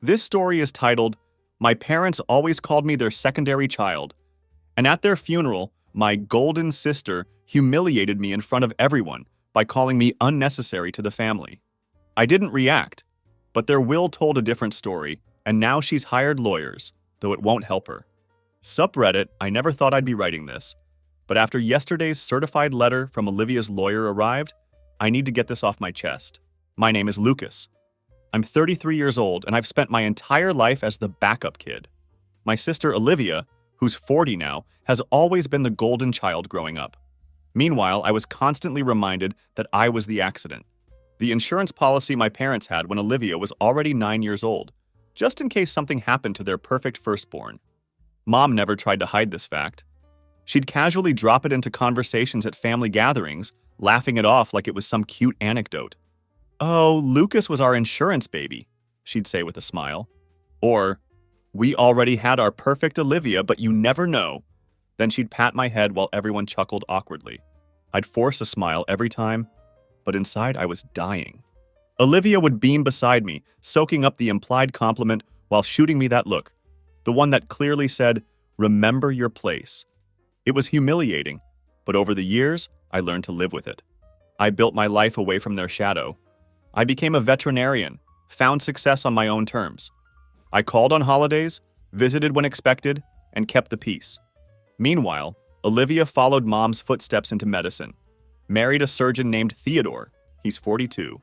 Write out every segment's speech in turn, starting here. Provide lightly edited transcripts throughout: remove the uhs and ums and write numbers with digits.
This story is titled, My Parents Always Called Me Their Secondary Child, and at their funeral, my golden sister humiliated me in front of everyone by calling me unnecessary to the family. I didn't react, but their will told a different story, and now she's hired lawyers, though it won't help her. Subreddit, I never thought I'd be writing this, but after yesterday's certified letter from Olivia's lawyer arrived, I need to get this off my chest. My name is Lucas. I'm 33 years old, and I've spent my entire life as the backup kid. My sister Olivia, who's 40 now, has always been the golden child growing up. Meanwhile, I was constantly reminded that I was the accident. The insurance policy my parents had when Olivia was already 9 years old, just in case something happened to their perfect firstborn. Mom never tried to hide this fact. She'd casually drop it into conversations at family gatherings, laughing it off like it was some cute anecdote. "Oh, Lucas was our insurance baby," she'd say with a smile. Or, "We already had our perfect Olivia, but you never know." Then she'd pat my head while everyone chuckled awkwardly. I'd force a smile every time, but inside I was dying. Olivia would beam beside me, soaking up the implied compliment while shooting me that look, the one that clearly said, "Remember your place." It was humiliating, but over the years, I learned to live with it. I built my life away from their shadow. I became a veterinarian, found success on my own terms. I called on holidays, visited when expected, and kept the peace. Meanwhile, Olivia followed Mom's footsteps into medicine, married a surgeon named Theodore, he's 42,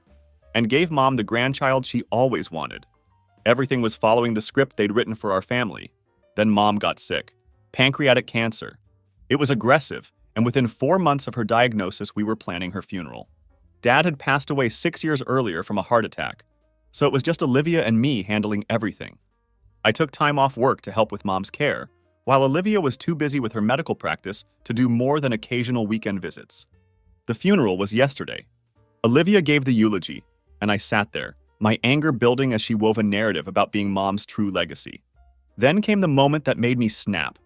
and gave Mom the grandchild she always wanted. Everything was following the script they'd written for our family. Then Mom got sick, pancreatic cancer. It was aggressive, and within 4 months of her diagnosis, we were planning her funeral. Dad had passed away 6 years earlier from a heart attack, so it was just Olivia and me handling everything. I took time off work to help with Mom's care, while Olivia was too busy with her medical practice to do more than occasional weekend visits. The funeral was yesterday. Olivia gave the eulogy, and I sat there, my anger building as she wove a narrative about being Mom's true legacy. Then came the moment that made me snap.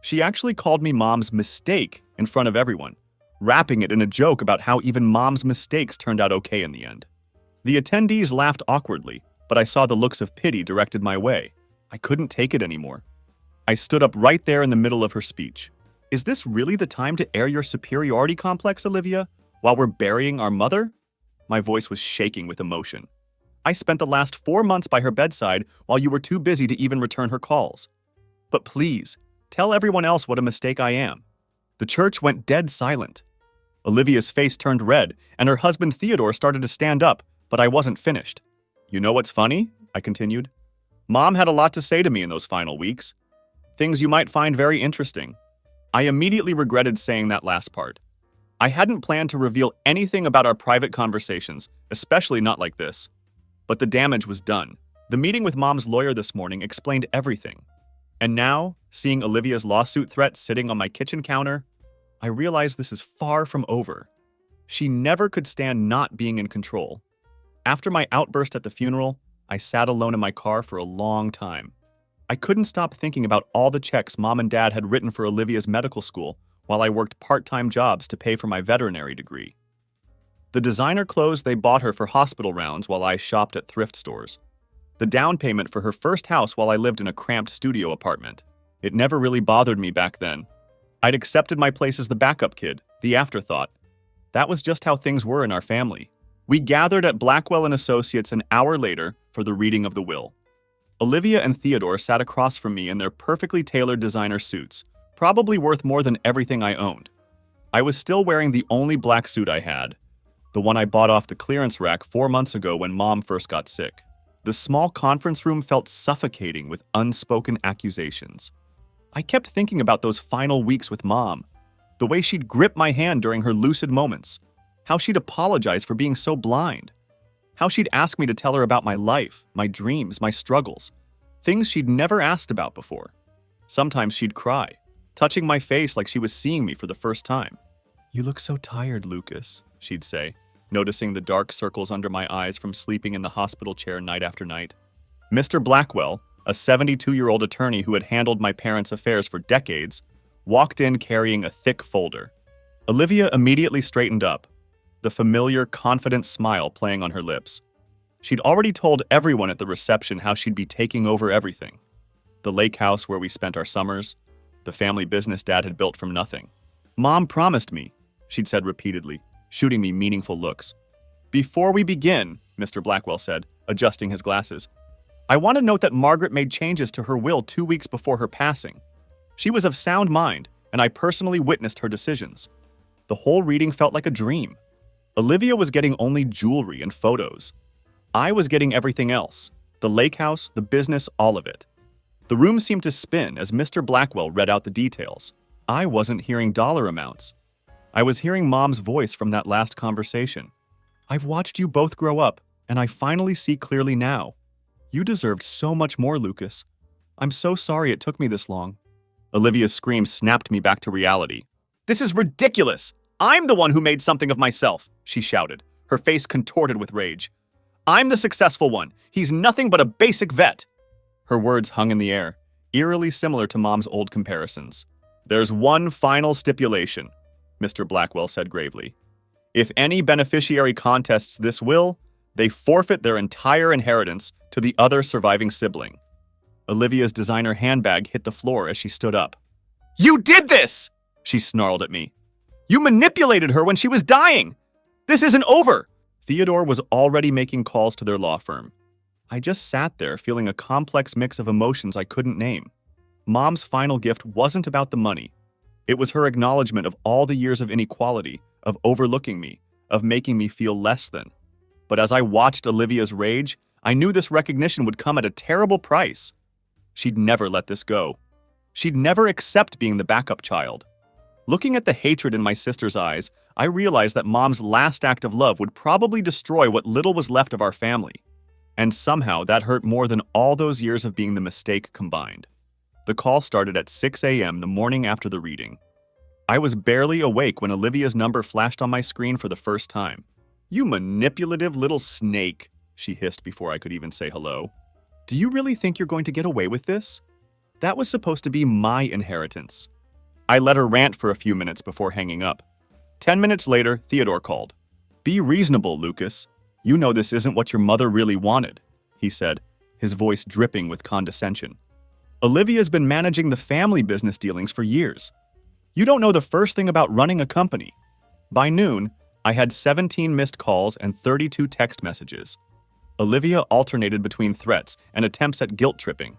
She actually called me Mom's mistake in front of everyone, wrapping it in a joke about how even Mom's mistakes turned out okay in the end. The attendees laughed awkwardly, but I saw the looks of pity directed my way. I couldn't take it anymore. I stood up right there in the middle of her speech. "Is this really the time to air your superiority complex, Olivia, while we're burying our mother?" My voice was shaking with emotion. "I spent the last 4 months by her bedside while you were too busy to even return her calls. But please, tell everyone else what a mistake I am." The church went dead silent. Olivia's face turned red, and her husband Theodore started to stand up, but I wasn't finished. "You know what's funny?" I continued. "Mom had a lot to say to me in those final weeks. Things you might find very interesting." I immediately regretted saying that last part. I hadn't planned to reveal anything about our private conversations, especially not like this. But the damage was done. The meeting with Mom's lawyer this morning explained everything. And now, seeing Olivia's lawsuit threat sitting on my kitchen counter, I realize this is far from over. She never could stand not being in control. After my outburst at the funeral, I sat alone in my car for a long time. I couldn't stop thinking about all the checks Mom and Dad had written for Olivia's medical school while I worked part-time jobs to pay for my veterinary degree. The designer clothes they bought her for hospital rounds while I shopped at thrift stores. The down payment for her first house while I lived in a cramped studio apartment. It never really bothered me back then. I'd accepted my place as the backup kid, the afterthought. That was just how things were in our family. We gathered at Blackwell & Associates an hour later for the reading of the will. Olivia and Theodore sat across from me in their perfectly tailored designer suits, probably worth more than everything I owned. I was still wearing the only black suit I had, the one I bought off the clearance rack 4 months ago when Mom first got sick. The small conference room felt suffocating with unspoken accusations. I kept thinking about those final weeks with Mom, the way she'd grip my hand during her lucid moments, how she'd apologize for being so blind, how she'd ask me to tell her about my life, my dreams, my struggles, things she'd never asked about before. Sometimes she'd cry, touching my face like she was seeing me for the first time. "You look so tired, Lucas," she'd say, noticing the dark circles under my eyes from sleeping in the hospital chair night after night. Mr. Blackwell, a 72-year-old attorney who had handled my parents' affairs for decades, walked in carrying a thick folder. Olivia immediately straightened up, the familiar, confident smile playing on her lips. She'd already told everyone at the reception how she'd be taking over everything. The lake house where we spent our summers, the family business Dad had built from nothing. Mom promised me, she'd said repeatedly, shooting me meaningful looks. Before we begin, Mr. Blackwell said, adjusting his glasses, I want to note that Margaret made changes to her will 2 weeks before her passing. She was of sound mind, and I personally witnessed her decisions. The whole reading felt like a dream. Olivia was getting only jewelry and photos. I was getting everything else, the lake house, the business, all of it. The room seemed to spin as Mr. Blackwell read out the details. I wasn't hearing dollar amounts. I was hearing Mom's voice from that last conversation. I've watched you both grow up, and I finally see clearly now. You deserved so much more, Lucas. I'm so sorry it took me this long. Olivia's scream snapped me back to reality. This is ridiculous! I'm the one who made something of myself, she shouted, her face contorted with rage. I'm the successful one. He's nothing but a basic vet. Her words hung in the air, eerily similar to Mom's old comparisons. There's one final stipulation, Mr. Blackwell said gravely. If any beneficiary contests this will, they forfeit their entire inheritance to the other surviving sibling. Olivia's designer handbag hit the floor as she stood up. You did this! She snarled at me. You manipulated her when she was dying! This isn't over! Theodore was already making calls to their law firm. I just sat there feeling a complex mix of emotions I couldn't name. Mom's final gift wasn't about the money. It was her acknowledgement of all the years of inequality, of overlooking me, of making me feel less than. But as I watched Olivia's rage, I knew this recognition would come at a terrible price. She'd never let this go. She'd never accept being the backup child. Looking at the hatred in my sister's eyes, I realized that Mom's last act of love would probably destroy what little was left of our family. And somehow that hurt more than all those years of being the mistake combined. The call started at 6 a.m. the morning after the reading. I was barely awake when Olivia's number flashed on my screen for the first time. You manipulative little snake, she hissed before I could even say hello. Do you really think you're going to get away with this? That was supposed to be my inheritance. I let her rant for a few minutes before hanging up. 10 minutes later, Theodore called. Be reasonable, Lucas. You know this isn't what your mother really wanted, he said, his voice dripping with condescension. Olivia's been managing the family business dealings for years. You don't know the first thing about running a company. By noon, I had 17 missed calls and 32 text messages. Olivia alternated between threats and attempts at guilt tripping.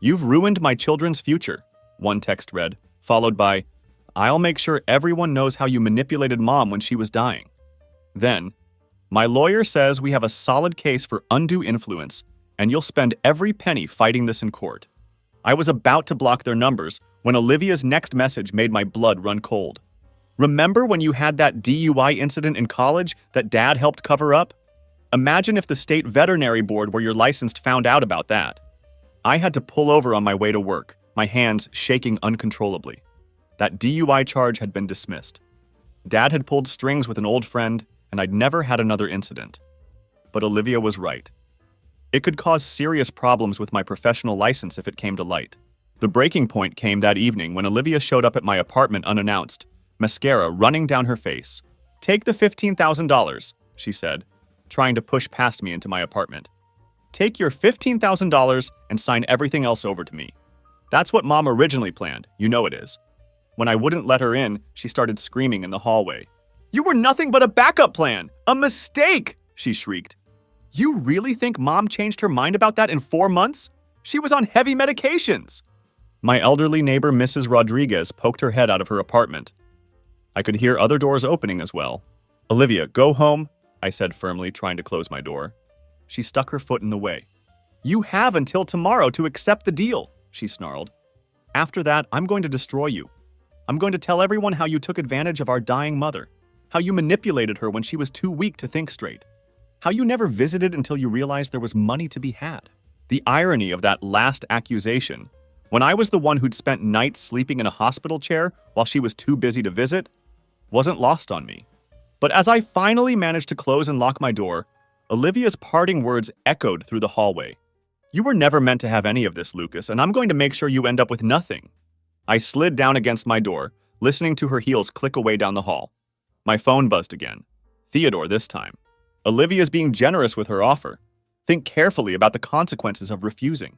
You've ruined my children's future, one text read, followed by, I'll make sure everyone knows how you manipulated Mom when she was dying. Then, my lawyer says we have a solid case for undue influence, and you'll spend every penny fighting this in court. I was about to block their numbers when Olivia's next message made my blood run cold. Remember when you had that DUI incident in college that Dad helped cover up? Imagine if the state veterinary board where you're licensed found out about that. I had to pull over on my way to work, my hands shaking uncontrollably. That DUI charge had been dismissed. Dad had pulled strings with an old friend, and I'd never had another incident. But Olivia was right. It could cause serious problems with my professional license if it came to light. The breaking point came that evening when Olivia showed up at my apartment unannounced, mascara running down her face. Take the $15,000, she said, trying to push past me into my apartment. Take your $15,000 and sign everything else over to me. That's what Mom originally planned, you know it is. When I wouldn't let her in, she started screaming in the hallway. You were nothing but a backup plan! A mistake! She shrieked. You really think Mom changed her mind about that in 4 months? She was on heavy medications! My elderly neighbor, Mrs. Rodriguez, poked her head out of her apartment. I could hear other doors opening as well. Olivia, go home, I said firmly, trying to close my door. She stuck her foot in the way. You have until tomorrow to accept the deal, she snarled. After that, I'm going to destroy you. I'm going to tell everyone how you took advantage of our dying mother, how you manipulated her when she was too weak to think straight, how you never visited until you realized there was money to be had. The irony of that last accusation, when I was the one who'd spent nights sleeping in a hospital chair while she was too busy to visit, wasn't lost on me. But as I finally managed to close and lock my door, Olivia's parting words echoed through the hallway. You were never meant to have any of this, Lucas, and I'm going to make sure you end up with nothing. I slid down against my door, listening to her heels click away down the hall. My phone buzzed again. Theodore this time. Olivia's being generous with her offer. Think carefully about the consequences of refusing.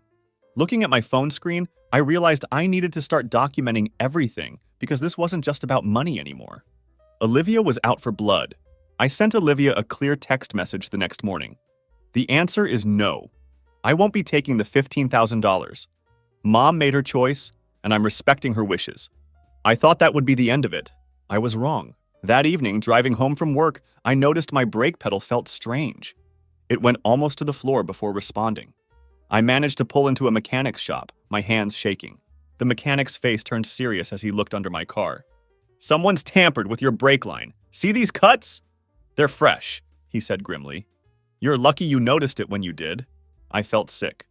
Looking at my phone screen, I realized I needed to start documenting everything because this wasn't just about money anymore. Olivia was out for blood. I sent Olivia a clear text message the next morning. The answer is no. I won't be taking the $15,000. Mom made her choice, and I'm respecting her wishes. I thought that would be the end of it. I was wrong. That evening, driving home from work, I noticed my brake pedal felt strange. It went almost to the floor before responding. I managed to pull into a mechanic's shop, my hands shaking. The mechanic's face turned serious as he looked under my car. "Someone's tampered with your brake line. See these cuts? They're fresh," he said grimly. "You're lucky you noticed it when you did." I felt sick.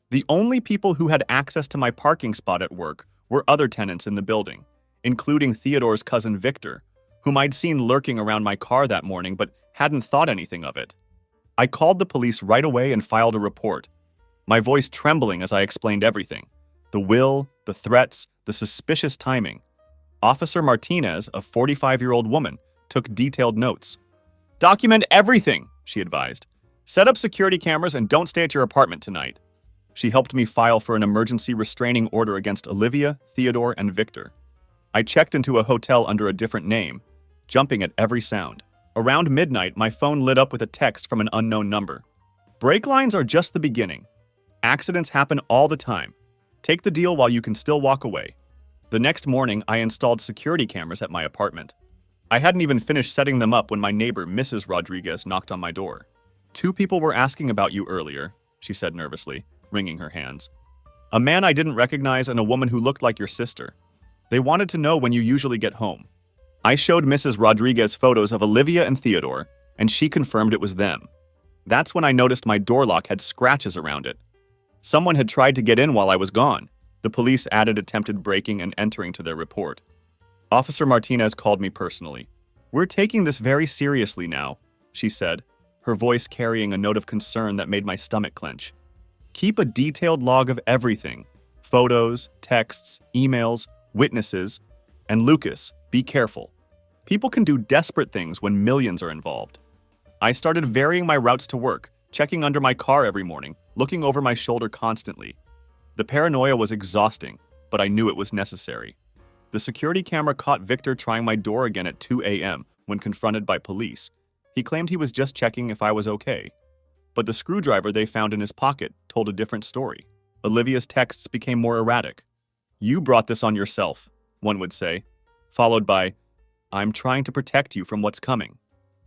The only people who had access to my parking spot at work were other tenants in the building, including Theodore's cousin Victor, whom I'd seen lurking around my car that morning but hadn't thought anything of it. I called the police right away and filed a report, my voice trembling as I explained everything. The will, the threats, the suspicious timing. Officer Martinez, a 45-year-old woman, took detailed notes. "Document everything," she advised. "Set up security cameras and don't stay at your apartment tonight." She helped me file for an emergency restraining order against Olivia, Theodore, and Victor. I checked into a hotel under a different name, jumping at every sound. Around midnight, my phone lit up with a text from an unknown number. "Brake lines are just the beginning. Accidents happen all the time. Take the deal while you can still walk away." The next morning, I installed security cameras at my apartment. I hadn't even finished setting them up when my neighbor, Mrs. Rodriguez, knocked on my door. "Two people were asking about you earlier," she said nervously, wringing her hands. "A man I didn't recognize and a woman who looked like your sister. They wanted to know when you usually get home." I showed Mrs. Rodriguez photos of Olivia and Theodore, and she confirmed it was them. That's when I noticed my door lock had scratches around it. Someone had tried to get in while I was gone. The police added attempted breaking and entering to their report. Officer Martinez called me personally. "We're taking this very seriously now," she said, her voice carrying a note of concern that made my stomach clench. "Keep a detailed log of everything. Photos, texts, emails, witnesses. And Lucas, be careful. People can do desperate things when millions are involved." I started varying my routes to work, checking under my car every morning, looking over my shoulder constantly. The paranoia was exhausting, but I knew it was necessary. The security camera caught Victor trying my door again at 2 a.m. when confronted by police. He claimed he was just checking if I was okay. But the screwdriver they found in his pocket told a different story. Olivia's texts became more erratic. "You brought this on yourself," one would say, followed by, "I'm trying to protect you from what's coming."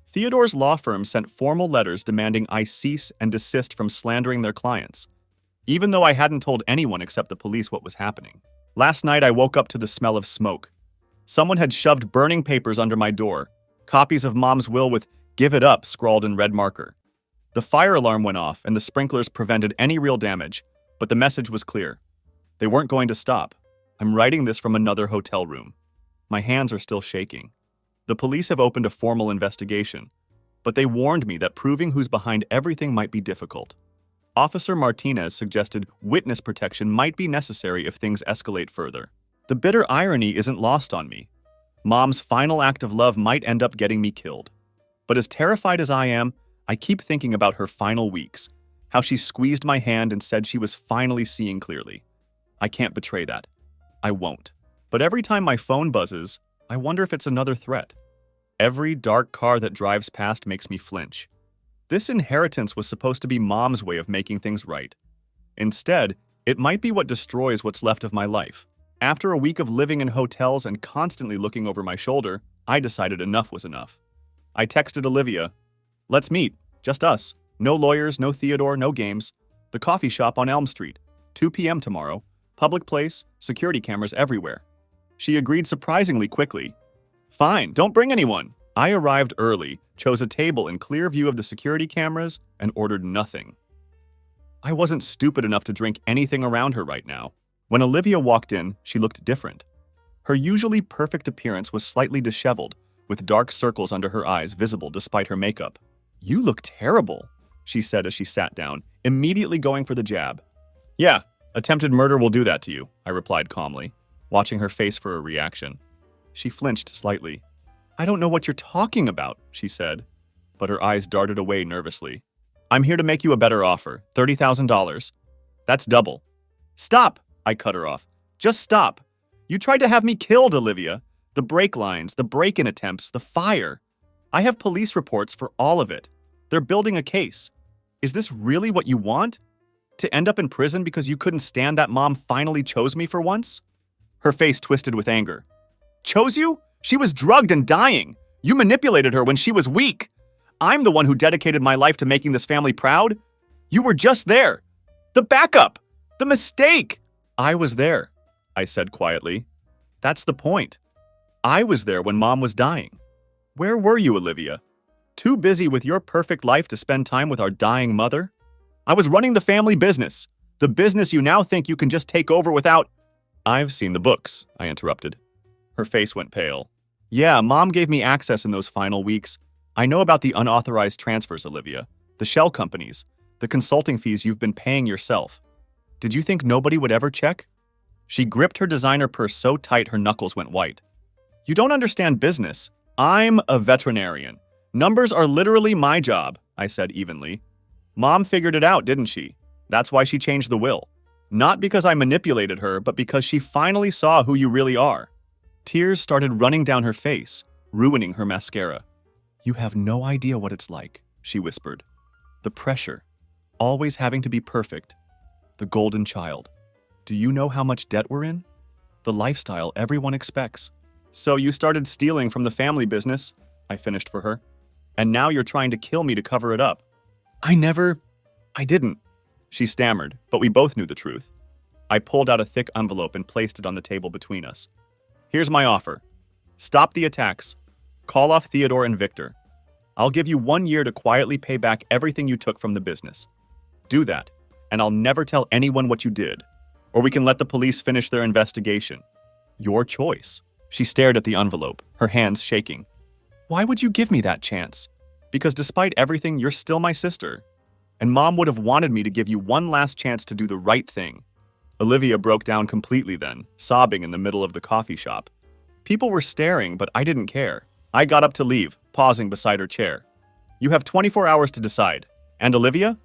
Theodore's law firm sent formal letters demanding I cease and desist from slandering their clients, even though I hadn't told anyone except the police what was happening. Last night I woke up to the smell of smoke. Someone had shoved burning papers under my door, copies of Mom's will with "Give it up" scrawled in red marker. The fire alarm went off and the sprinklers prevented any real damage, but the message was clear. They weren't going to stop. I'm writing this from another hotel room. My hands are still shaking. The police have opened a formal investigation, but they warned me that proving who's behind everything might be difficult. Officer Martinez suggested witness protection might be necessary if things escalate further. The bitter irony isn't lost on me. Mom's final act of love might end up getting me killed. But as terrified as I am, I keep thinking about her final weeks, how she squeezed my hand and said she was finally seeing clearly. I can't betray that. I won't. But every time my phone buzzes, I wonder if it's another threat. Every dark car that drives past makes me flinch. This inheritance was supposed to be Mom's way of making things right. Instead, it might be what destroys what's left of my life. After a week of living in hotels and constantly looking over my shoulder, I decided enough was enough. I texted Olivia, "Let's meet, just us. No lawyers, no Theodore, no games. The coffee shop on Elm Street, 2 p.m. tomorrow. Public place, security cameras everywhere." She agreed surprisingly quickly. "Fine, don't bring anyone." I arrived early, chose a table in clear view of the security cameras, and ordered nothing. I wasn't stupid enough to drink anything around her right now. When Olivia walked in, she looked different. Her usually perfect appearance was slightly disheveled, with dark circles under her eyes visible despite her makeup. "You look terrible," she said as she sat down, immediately going for the jab. "Yeah, attempted murder will do that to you," I replied calmly, watching her face for a reaction. She flinched slightly. "I don't know what you're talking about," she said, but her eyes darted away nervously. I'm here to make you a better offer. $30,000. That's double. Stop, I cut her off. Just stop. You tried to have me killed, Olivia. The brake lines, the break-in attempts, the fire. I have police reports for all of it. They're building a case. Is this really what you want? To end up in prison because you couldn't stand that mom finally chose me for once? Her face twisted with anger. Chose you? She was drugged and dying. You manipulated her when she was weak. I'm the one who dedicated my life to making this family proud. You were just there. The backup. The mistake. I was there, I said quietly. That's the point. I was there when Mom was dying. Where were you, Olivia? Too busy with your perfect life to spend time with our dying mother? I was running the family business. The business you now think you can just take over without... I've seen the books, I interrupted. Her face went pale. Yeah, Mom gave me access in those final weeks. I know about the unauthorized transfers, Olivia. The shell companies. The consulting fees you've been paying yourself. Did you think nobody would ever check? She gripped her designer purse so tight her knuckles went white. You don't understand business. I'm a veterinarian. Numbers are literally my job, I said evenly. Mom figured it out, didn't she? That's why she changed the will. Not because I manipulated her, but because she finally saw who you really are. Tears started running down her face, ruining her mascara. You have no idea what it's like, she whispered. The pressure, always having to be perfect. The golden child. Do you know how much debt we're in? The lifestyle everyone expects. So you started stealing from the family business, I finished for her. And now you're trying to kill me to cover it up. I didn't, she stammered, but we both knew the truth. I pulled out a thick envelope and placed it on the table between us. Here's my offer. Stop the attacks. Call off Theodore and Victor. I'll give you 1 year to quietly pay back everything you took from the business. Do that, and I'll never tell anyone what you did. Or we can let the police finish their investigation. Your choice. She stared at the envelope, her hands shaking. Why would you give me that chance? Because despite everything, you're still my sister. And Mom would have wanted me to give you one last chance to do the right thing. Olivia broke down completely then, sobbing in the middle of the coffee shop. People were staring, but I didn't care. I got up to leave, pausing beside her chair. You have 24 hours to decide. And Olivia?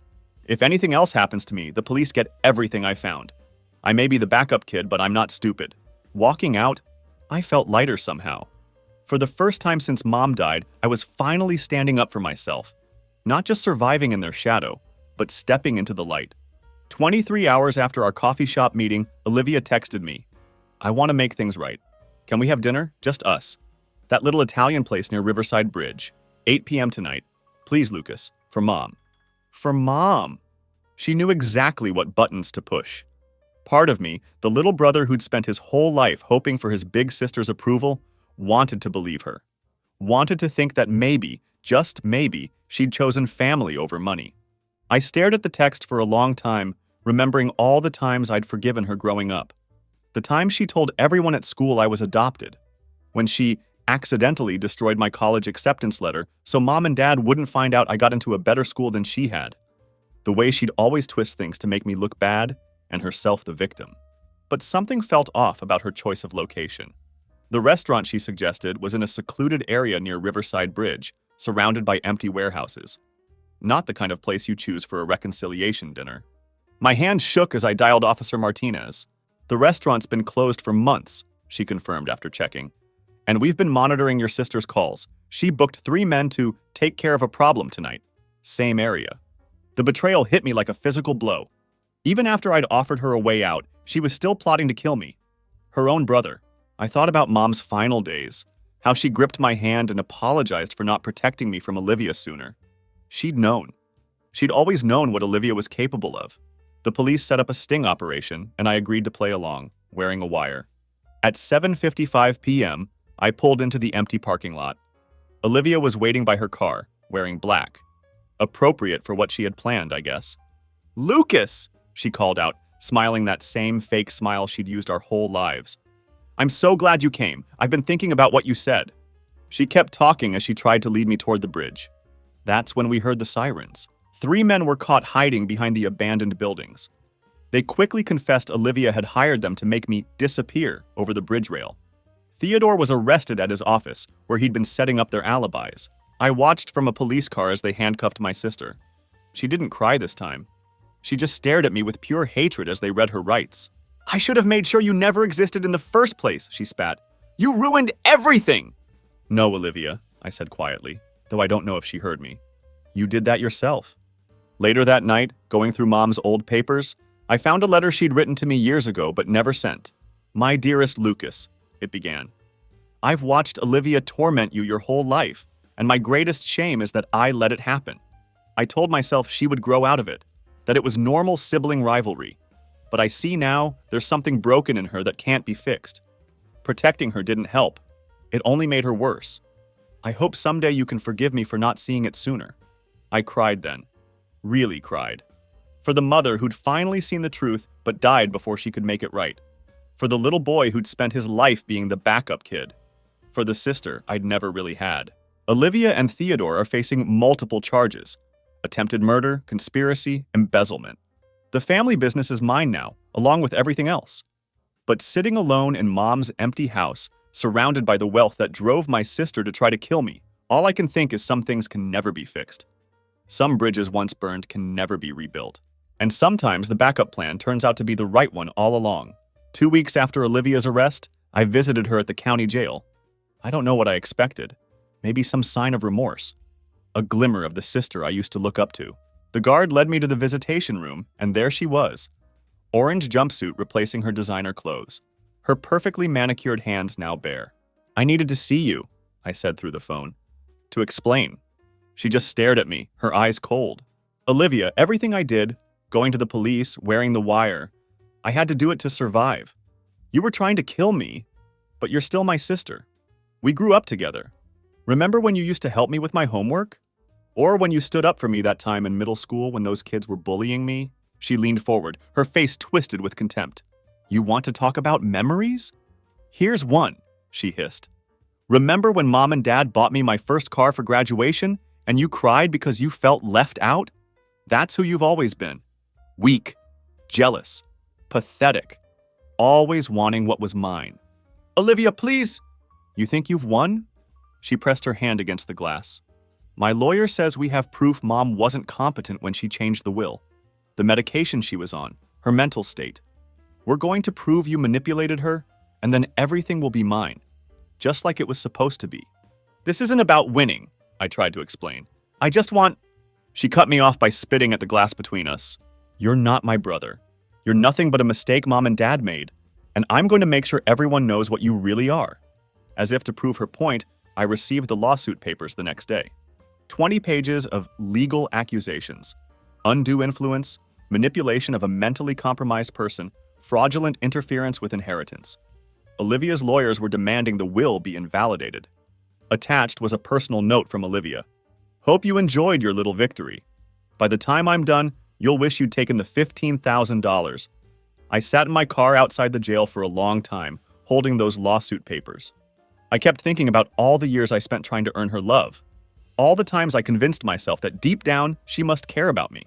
If anything else happens to me, the police get everything I found. I may be the backup kid, but I'm not stupid. Walking out, I felt lighter somehow. For the first time since Mom died, I was finally standing up for myself. Not just surviving in their shadow, but stepping into the light. 23 hours after our coffee shop meeting, Olivia texted me. I want to make things right. Can we have dinner? Just us. That little Italian place near Riverside Bridge. 8 p.m. tonight. Please, Lucas. For Mom. For Mom. She knew exactly what buttons to push. Part of me, the little brother who'd spent his whole life hoping for his big sister's approval, wanted to believe her. Wanted to think that maybe, just maybe, she'd chosen family over money. I stared at the text for a long time, remembering all the times I'd forgiven her growing up. The time she told everyone at school I was adopted. When she accidentally destroyed my college acceptance letter so Mom and Dad wouldn't find out I got into a better school than she had. The way she'd always twist things to make me look bad and herself the victim. But something felt off about her choice of location. The restaurant she suggested was in a secluded area near Riverside Bridge, surrounded by empty warehouses. Not the kind of place you choose for a reconciliation dinner. My hand shook as I dialed Officer Martinez. The restaurant's been closed for months, she confirmed after checking. And we've been monitoring your sister's calls. She booked 3 men to take care of a problem tonight. Same area. The betrayal hit me like a physical blow. Even after I'd offered her a way out, she was still plotting to kill me. Her own brother. I thought about Mom's final days, how she gripped my hand and apologized for not protecting me from Olivia sooner. She'd known. She'd always known what Olivia was capable of. The police set up a sting operation, and I agreed to play along, wearing a wire. At 7:55 p.m., I pulled into the empty parking lot. Olivia was waiting by her car, wearing black. Appropriate for what she had planned, I guess. Lucas! She called out, smiling that same fake smile she'd used our whole lives. I'm so glad you came. I've been thinking about what you said. She kept talking as she tried to lead me toward the bridge. That's when we heard the sirens. 3 men were caught hiding behind the abandoned buildings. They quickly confessed Olivia had hired them to make me disappear over the bridge rail. Theodore was arrested at his office, where he'd been setting up their alibis. I watched from a police car as they handcuffed my sister. She didn't cry this time. She just stared at me with pure hatred as they read her rights. "I should have made sure you never existed in the first place," she spat. "You ruined everything!" "No, Olivia," I said quietly, though I don't know if she heard me. "You did that yourself." Later that night, going through Mom's old papers, I found a letter she'd written to me years ago but never sent. "My dearest Lucas," it began. "I've watched Olivia torment you your whole life, and my greatest shame is that I let it happen. I told myself she would grow out of it, that it was normal sibling rivalry. But I see now there's something broken in her that can't be fixed. Protecting her didn't help. It only made her worse. I hope someday you can forgive me for not seeing it sooner." I cried then. Really cried. For the mother who'd finally seen the truth but died before she could make it right. For the little boy who'd spent his life being the backup kid. For the sister I'd never really had. Olivia and Theodore are facing multiple charges: attempted murder, conspiracy, embezzlement. The family business is mine now, along with everything else. But sitting alone in Mom's empty house, surrounded by the wealth that drove my sister to try to kill me, all I can think is some things can never be fixed. Some bridges once burned can never be rebuilt. And sometimes the backup plan turns out to be the right one all along. 2 weeks after Olivia's arrest, I visited her at the county jail. I don't know what I expected. Maybe some sign of remorse. A glimmer of the sister I used to look up to. The guard led me to the visitation room, and there she was. Orange jumpsuit replacing her designer clothes. Her perfectly manicured hands now bare. "I needed to see you," I said through the phone. "To explain." She just stared at me, her eyes cold. "Olivia, everything I did, going to the police, wearing the wire, I had to do it to survive. You were trying to kill me, but you're still my sister. We grew up together. Remember when you used to help me with my homework? Or when you stood up for me that time in middle school when those kids were bullying me?" She leaned forward, her face twisted with contempt. "You want to talk about memories? Here's one," she hissed. "Remember when Mom and Dad bought me my first car for graduation, and you cried because you felt left out? That's who you've always been. Weak, jealous, pathetic, always wanting what was mine." "Olivia, please!" "You think you've won?" She pressed her hand against the glass. "My lawyer says we have proof Mom wasn't competent when she changed the will. The medication she was on, her mental state. We're going to prove you manipulated her, and then everything will be mine, just like it was supposed to be. This isn't about winning," I tried to explain. "I just want—" She cut me off by spitting at the glass between us. "You're not my brother. You're nothing but a mistake Mom and Dad made, and I'm going to make sure everyone knows what you really are." As if to prove her point, I received the lawsuit papers the next day. 20 pages of legal accusations. Undue influence, manipulation of a mentally compromised person, fraudulent interference with inheritance. Olivia's lawyers were demanding the will be invalidated. Attached was a personal note from Olivia. "Hope you enjoyed your little victory. By the time I'm done, you'll wish you'd taken the $15,000. I sat in my car outside the jail for a long time, holding those lawsuit papers. I kept thinking about all the years I spent trying to earn her love. All the times I convinced myself that deep down, she must care about me.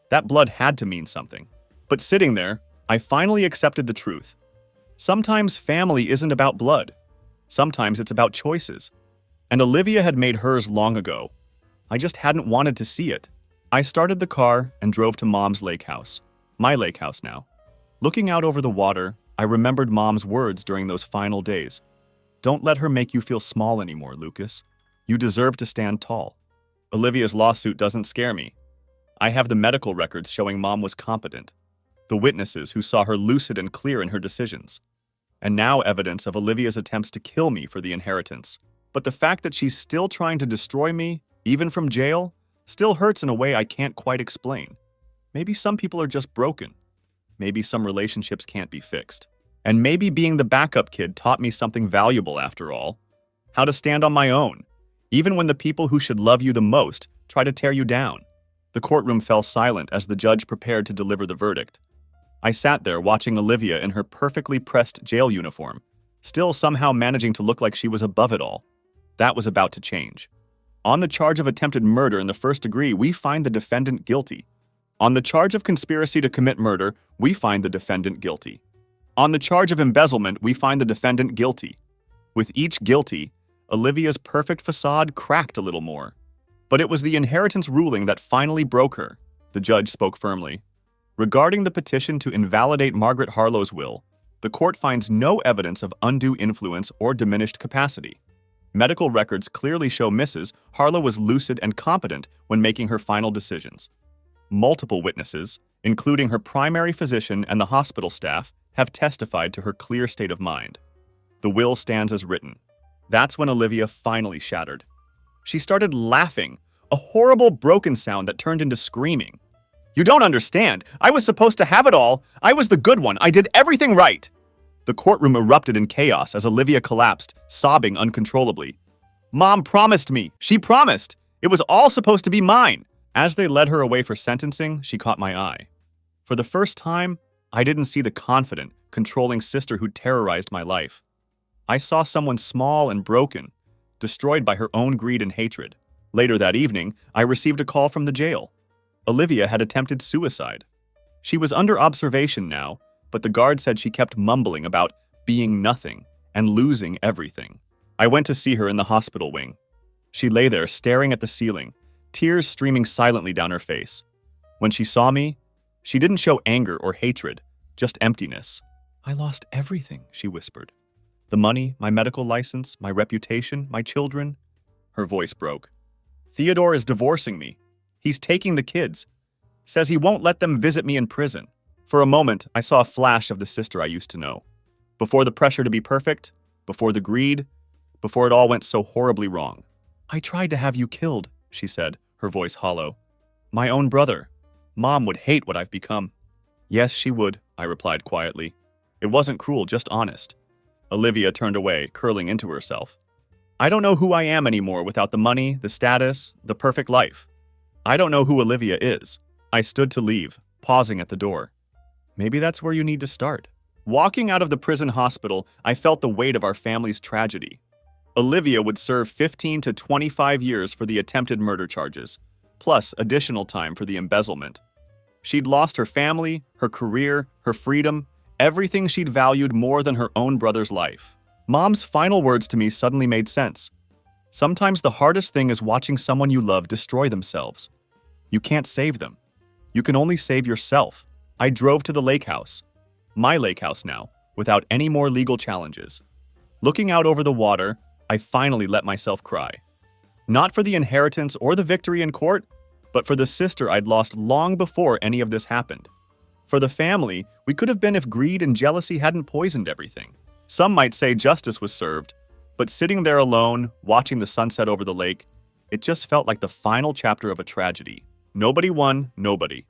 That blood had to mean something. But sitting there, I finally accepted the truth. Sometimes family isn't about blood. Sometimes it's about choices. And Olivia had made hers long ago. I just hadn't wanted to see it. I started the car and drove to Mom's lake house. My lake house now. Looking out over the water, I remembered Mom's words during those final days. "Don't let her make you feel small anymore, Lucas. You deserve to stand tall." Olivia's lawsuit doesn't scare me. I have the medical records showing Mom was competent. The witnesses who saw her lucid and clear in her decisions. And now evidence of Olivia's attempts to kill me for the inheritance. But the fact that she's still trying to destroy me, even from jail, still hurts in a way I can't quite explain. Maybe some people are just broken. Maybe some relationships can't be fixed. And maybe being the backup kid taught me something valuable after all. How to stand on my own, even when the people who should love you the most try to tear you down. The courtroom fell silent as the judge prepared to deliver the verdict. I sat there watching Olivia in her perfectly pressed jail uniform, still somehow managing to look like she was above it all. That was about to change. On the charge of attempted murder in the first degree, we find the defendant guilty. On the charge of conspiracy to commit murder, we find the defendant guilty. On the charge of embezzlement, we find the defendant guilty. With each guilty, Olivia's perfect facade cracked a little more. But it was the inheritance ruling that finally broke her. The judge spoke firmly. Regarding the petition to invalidate Margaret Harlow's will, the court finds no evidence of undue influence or diminished capacity. Medical records clearly show Mrs. Harlow was lucid and competent when making her final decisions. Multiple witnesses, including her primary physician and the hospital staff, have testified to her clear state of mind. The will stands as written. That's when Olivia finally shattered. She started laughing, a horrible broken sound that turned into screaming. "You don't understand. I was supposed to have it all. I was the good one. I did everything right." The courtroom erupted in chaos as Olivia collapsed, sobbing uncontrollably. "Mom promised me. She promised. It was all supposed to be mine." As they led her away for sentencing, she caught my eye. For the first time, I didn't see the confident, controlling sister who terrorized my life. I saw someone small and broken, destroyed by her own greed and hatred. Later that evening, I received a call from the jail. Olivia had attempted suicide. She was under observation now, but the guard said she kept mumbling about being nothing and losing everything. I went to see her in the hospital wing. She lay there staring at the ceiling, tears streaming silently down her face. When she saw me, she didn't show anger or hatred, just emptiness. "I lost everything," she whispered. "The money, my medical license, my reputation, my children." Her voice broke. "Theodore is divorcing me. He's taking the kids. Says he won't let them visit me in prison." For a moment, I saw a flash of the sister I used to know. Before the pressure to be perfect, before the greed, before it all went so horribly wrong. "I tried to have you killed," she said, her voice hollow. "My own brother. Mom would hate what I've become." "Yes, she would," I replied quietly. It wasn't cruel, just honest. Olivia turned away, curling into herself. "I don't know who I am anymore without the money, the status, the perfect life. I don't know who Olivia is." I stood to leave, pausing at the door. Maybe that's where you need to start. Walking out of the prison hospital, I felt the weight of our family's tragedy. Olivia would serve 15 to 25 years for the attempted murder charges, plus additional time for the embezzlement. She'd lost her family, her career, her freedom, everything she'd valued more than her own brother's life. Mom's final words to me suddenly made sense. Sometimes the hardest thing is watching someone you love destroy themselves. You can't save them. You can only save yourself. I drove to the lake house, my lake house now, without any more legal challenges. Looking out over the water, I finally let myself cry. Not for the inheritance or the victory in court, but for the sister I'd lost long before any of this happened. For the family we could have been if greed and jealousy hadn't poisoned everything. Some might say justice was served, but sitting there alone, watching the sunset over the lake, it just felt like the final chapter of a tragedy. Nobody won, nobody.